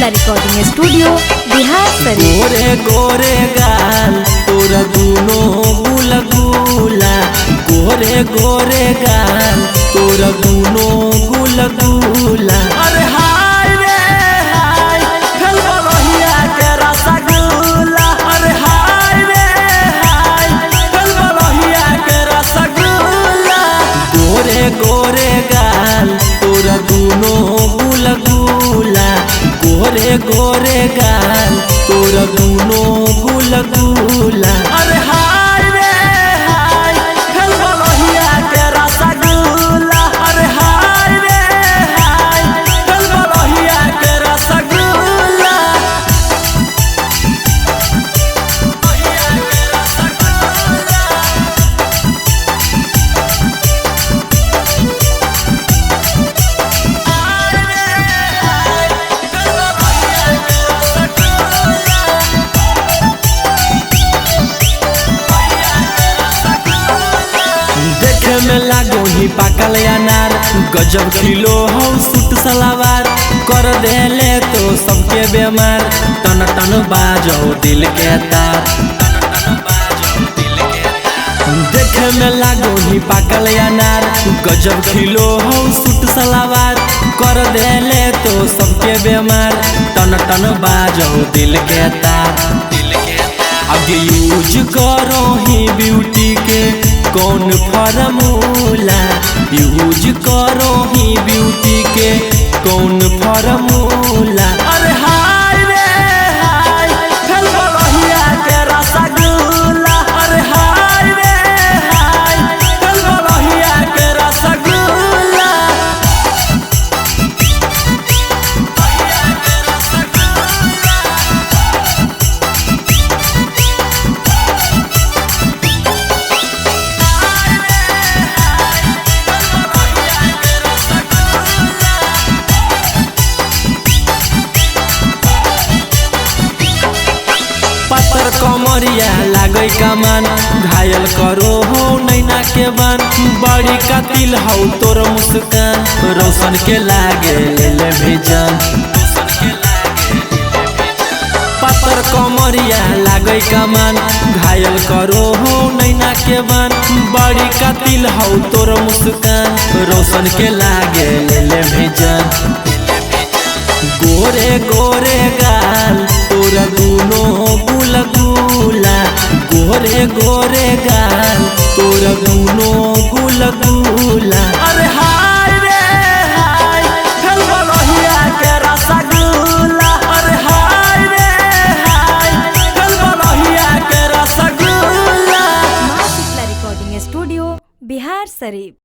Shitala recording studio Bihar Sharif. गोरे गोरे गाल तोरा दूनो गुलगुला, गोरे गोरे गाल तोरा दूनो गुलगुला। अरे हाय रे हाय खेलबा रहिया के रसगुल्ला। अरे हाय रे हाय खेलबा रहिया के रसगुल्ला। गोरे गोरे गाल तोरा दूनो गुलगुला, गोरे गोरे गाल तोरा दूनो गुलगुला। अरे हाय रे हाय खेलबा रहिया के रसगुल्ला। अरे हाय रे हाय खेलबा रहिया के रसगुल्ला। देखे में लागो ही पाकल अनार, गजब खिलो हो सूट सलावार। कर देले तो सबके बेमार, टन टन बाजो दिल के तार। देखे में लागो ही पाकल अनार, गजब खिलो हो सूट सलावार। कर देले तो सबके बेमार, टन टन बाजो दिल के तार। आगे यूज करो ही ब्यूटी के कौन फार्मूला, यूज करो ही ब्यूटी के कौन फार्मूला। अरे हाय रे हाय खेलबा रहिया के रसगुल्ला। अरे हाय रे हाय खेलबा रहिया के रसगुल्ला। पत्थर कमरिया लागे कमान, घायल करो हो नैना के बान। बड़ी कातिल हो तोर मुस्कान, रोशन के लागे ले भेजन। पत्थर कमरिया लागे कमान, घायल करो हो नैना के बान। बड़ी कातिल हो तोर मुस्कान, रोशन के लागे ले भेजन। गोरे गोरे गाल तोरा दूनो गुलगुला, गोरे गोरे गाल तोरा दूनो गुलगुला। अरे हाय रे हाय खेलबा रहिया के रसगुल्ला। अरे हाय रे हाय खेलबा रहिया के रसगुल्ला। Shitala recording studio Bihar Sharif.